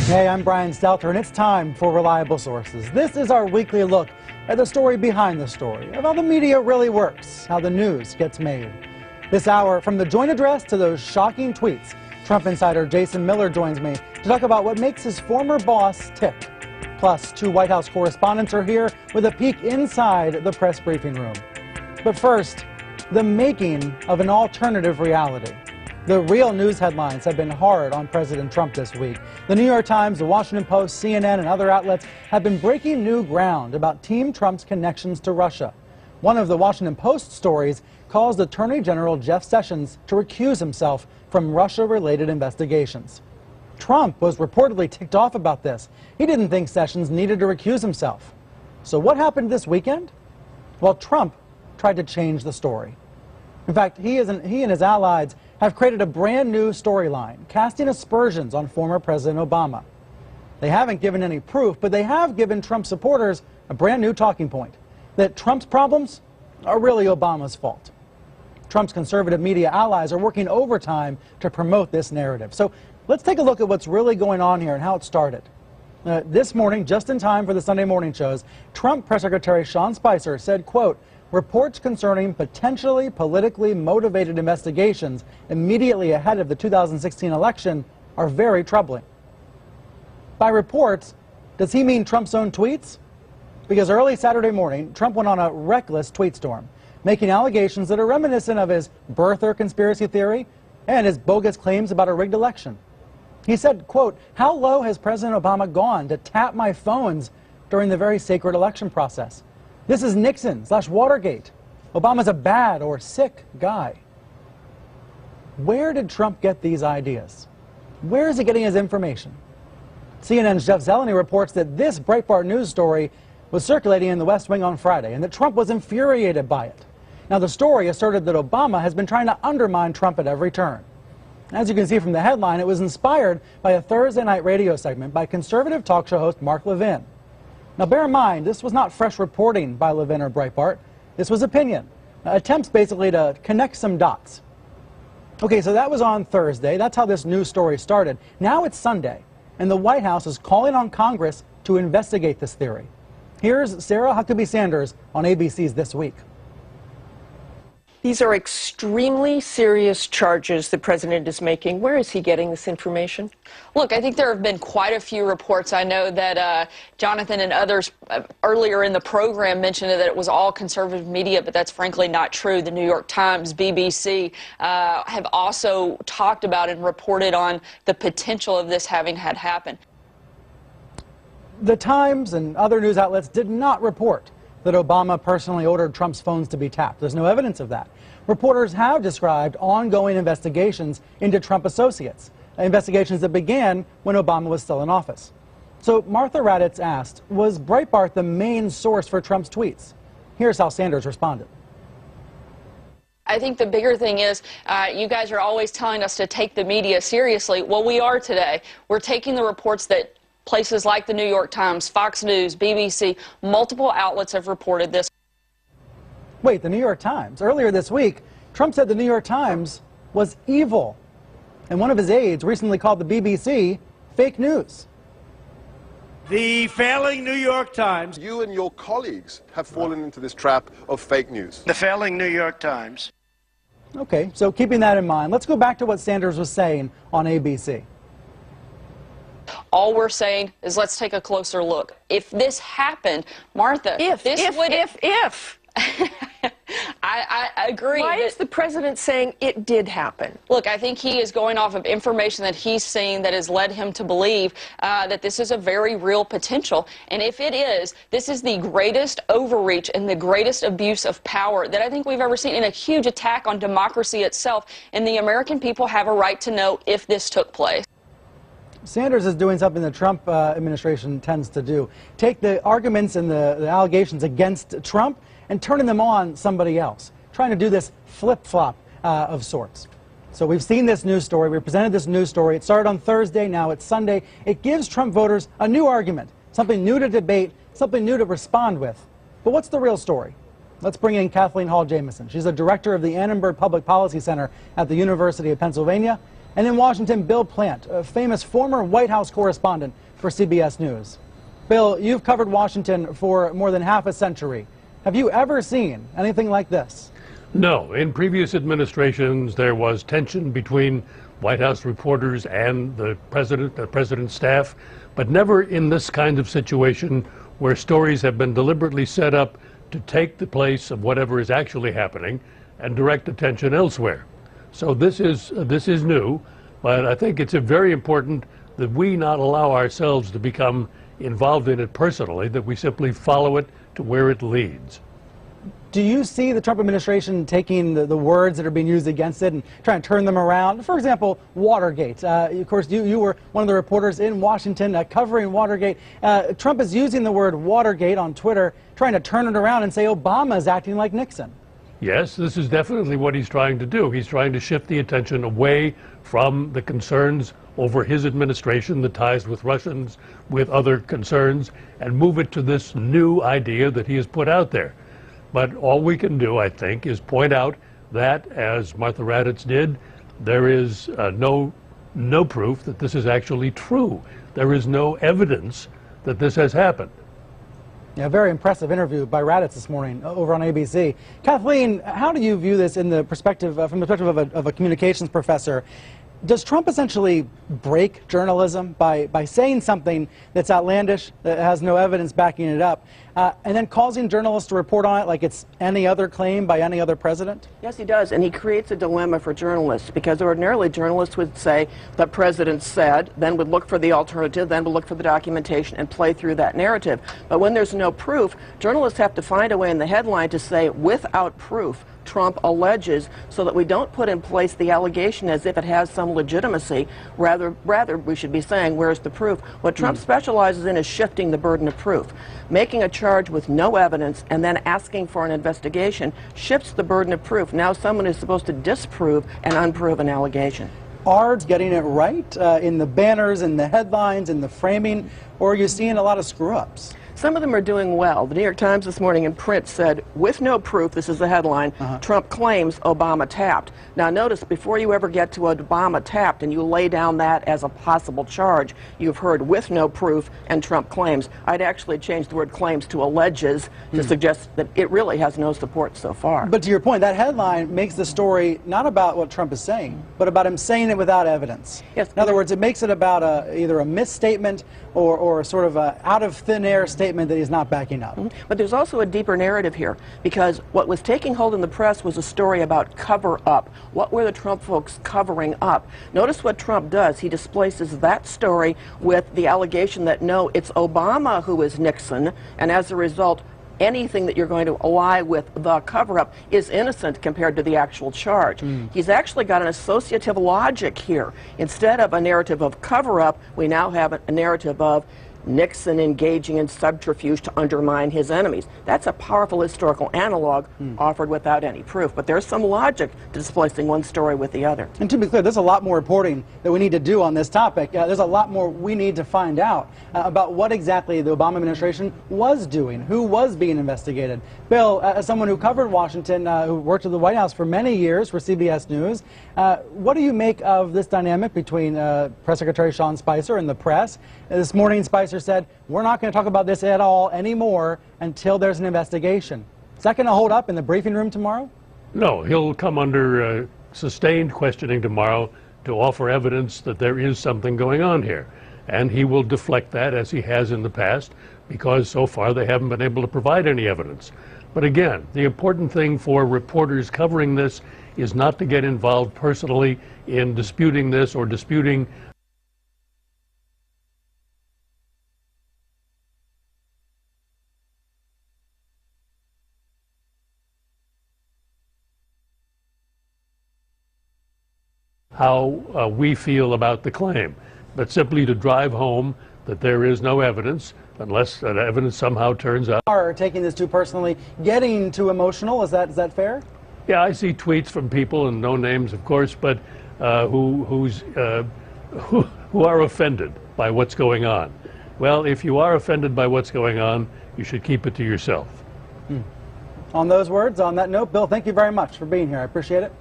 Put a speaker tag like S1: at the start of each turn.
S1: Hey, I'm Stelter, and it's time for Reliable Sources. This is our weekly look at the story behind the story, of how the media really works, how the news gets made. This hour, from the joint address to those shocking tweets, Trump insider Jason Miller joins me to talk about what makes his former boss tick. Plus, two White House correspondents are here with a peek inside the press briefing room. But first, the making of an alternative reality. The real news headlines have been hard on President Trump this week. The New York Times, the Washington Post, CNN, and other outlets have been breaking new ground about Team Trump's connections to Russia. One of the Washington Post stories calls Attorney General Jeff Sessions to recuse himself from Russia-related investigations. Trump was reportedly ticked off about this. He didn't think Sessions needed to recuse himself. So what happened this weekend? Well, Trump tried to change the story. In fact, he and his allies have created a brand new storyline, casting aspersions on former President Obama. They haven't given any proof, but they have given Trump supporters a brand new talking point, that Trump's problems are really Obama's fault. Trump's conservative media allies are working overtime to promote this narrative. So let's take a look at what's really going on here and how it started. This morning, just in time for the Sunday morning shows, Trump Press Secretary Sean Spicer said, quote, "Reports concerning potentially politically motivated investigations immediately ahead of the 2016 election are very troubling." By reports, does he mean Trump's own tweets? Because early Saturday morning, Trump went on a reckless tweet storm, making allegations that are reminiscent of his birther conspiracy theory and his bogus claims about a rigged election. He said, quote, "How low has President Obama gone to tap my phones during the very sacred election process? This is Nixon/Watergate. Obama's a bad or sick guy." Where did Trump get these ideas? Where is he getting his information? CNN's Jeff Zeleny reports that this Breitbart News story was circulating in the West Wing on Friday and that Trump was infuriated by it. Now, the story asserted that Obama has been trying to undermine Trump at every turn. As you can see from the headline, it was inspired by a Thursday night radio segment by conservative talk show host Mark Levin. Now, bear in mind, this was not fresh reporting by Levin or Breitbart. This was opinion, attempts basically to connect some dots. Okay, so that was on Thursday. That's how this news story started. Now it's Sunday, and the White House is calling on Congress to investigate this theory. Here's Sarah Huckabee Sanders on ABC's This Week.
S2: These are extremely serious charges the president is making. Where is he getting this information?
S3: Look, I think there have been quite a few reports. I know that Jonathan and others earlier in the program mentioned that it was all conservative media, but that's frankly not true. The New York Times, BBC have also talked about and reported on the potential of this having had happened.
S1: The Times and other news outlets did not report that Obama personally ordered Trump's phones to be tapped. There's no evidence of that. Reporters have described ongoing investigations into Trump associates, investigations that began when Obama was still in office. So Martha Raddatz asked, was Breitbart the main source for Trump's tweets? Here's how Sanders responded.
S3: I think the bigger thing is you guys are always telling us to take the media seriously. Well, we are today. We're taking the reports that places like the New York Times, Fox News, BBC, multiple outlets have reported this.
S1: Wait, the New York Times? Earlier this week, Trump said the New York Times was evil. And one of his aides recently called the BBC fake news.
S4: The failing New York Times.
S5: You and your colleagues have fallen into this trap of fake news.
S4: The failing New York Times.
S1: Okay, so keeping that in mind, let's go back to what Sanders was saying on ABC.
S3: All we're saying is let's take a closer look. If this happened, Martha,
S2: If.
S3: I agree.
S2: Why is the president saying it did happen?
S3: Look, I think he is going off of information that he's seen that has led him to believe that this is a very real potential. And if it is, this is the greatest overreach and the greatest abuse of power that I think we've ever seen, and a huge attack on democracy itself. And the American people have a right to know if this took place.
S1: Sanders is doing something the Trump administration tends to do. Take the arguments and the allegations against Trump and turning them on somebody else. Trying to do this flip-flop of sorts. So we've seen this news story. We presented this news story. It started on Thursday. Now it's Sunday. It gives Trump voters a new argument, something new to debate, something new to respond with. But what's the real story? Let's bring in Kathleen Hall Jamieson. She's a director of the Annenberg Public Policy Center at the University of Pennsylvania. And in Washington, Bill Plant, a famous former White House correspondent for CBS News. Bill, you've covered Washington for more than half a century. Have you ever seen anything like this?
S6: No. In previous administrations, there was tension between White House reporters and the president's staff, but never in this kind of situation where stories have been deliberately set up to take the place of whatever is actually happening and direct attention elsewhere. So this is new, but I think it's very important that we not allow ourselves to become involved in it personally, that we simply follow it to where it leads.
S1: Do you see the Trump administration taking the words that are being used against it and trying to turn them around? For example, Watergate. Of course, you were one of the reporters in Washington covering Watergate. Trump is using the word Watergate on Twitter, trying to turn it around and say Obama is acting like Nixon.
S6: Yes, this is definitely what he's trying to do. He's trying to shift the attention away from the concerns over his administration, the ties with Russians, with other concerns, and move it to this new idea that he has put out there. But all we can do, I think, is point out that, as Martha Raddatz did, there is no proof that this is actually true. There is no evidence that this has happened.
S1: Yeah, very impressive interview by Raddatz this morning over on ABC. Kathleen, how do you view this in the perspective, from the perspective of a communications professor? Does Trump essentially break journalism by saying something that's outlandish, that has no evidence backing it up, and then causing journalists to report on it like it's any other claim by any other president?
S2: Yes, he does, and he creates a dilemma for journalists, because ordinarily journalists would say the president said, then would look for the alternative, then would look for the documentation and play through that narrative. But when there's no proof, journalists have to find a way in the headline to say, without proof, Trump alleges, so that we don't put in place the allegation as if it has some legitimacy. Rather we should be saying, where's the proof? What Trump specializes in is shifting the burden of proof. Making a charge with no evidence and then asking for an investigation shifts the burden of proof. Now someone is supposed to disprove an unproven allegation.
S1: Are getting it right in the banners, in the headlines, in the framing, or are you seeing a lot of screw-ups?
S2: Some of them are doing well. The New York Times this morning in print said, with no proof, this is the headline, Trump claims Obama tapped. Now notice, before you ever get to Obama tapped and you lay down that as a possible charge, you've heard with no proof and Trump claims. I'd actually change the word claims to alleges to suggest that it really has no support so far.
S1: But to your point, that headline makes the story not about what Trump is saying, but about him saying it without evidence.
S2: Yes.
S1: In other words, it makes it about either a misstatement or sort of a out of thin air statement that he's not backing up.
S2: But there's also a deeper narrative here, because what was taking hold in the press was a story about cover-up. What were the Trump folks covering up? Notice what Trump does. He displaces that story with the allegation that, no, it's Obama who is Nixon, and as a result, anything that you're going to ally with the cover-up is innocent compared to the actual charge. He's actually got an associative logic here. Instead of a narrative of cover-up, we now have a narrative of Nixon engaging in subterfuge to undermine his enemies. That's a powerful historical analog offered without any proof. But there's some logic to displacing one story with the other.
S1: And to be clear, there's a lot more reporting that we need to do on this topic. There's a lot more we need to find out about what exactly the Obama administration was doing, who was being investigated. Bill, as someone who covered Washington, who worked at the White House for many years for CBS News, what do you make of this dynamic between Press Secretary Sean Spicer and the press? This morning, Spicer said, we're not going to talk about this at all anymore until there's an investigation. Is that going to hold up in the briefing room tomorrow?
S6: No, he'll come under sustained questioning tomorrow to offer evidence that there is something going on here. And he will deflect that, as he has in the past, because so far they haven't been able to provide any evidence. But again, the important thing for reporters covering this is not to get involved personally in disputing this or disputing how we feel about the claim, but simply to drive home that there is no evidence, unless that evidence somehow turns out.
S1: Are taking this too personally, getting too emotional, is that fair?
S6: Yeah, I see tweets from people, and no names, of course, but who are offended by what's going on. Well, if you are offended by what's going on, you should keep it to yourself.
S1: On those words, on that note, Bill, thank you very much for being here. I appreciate it.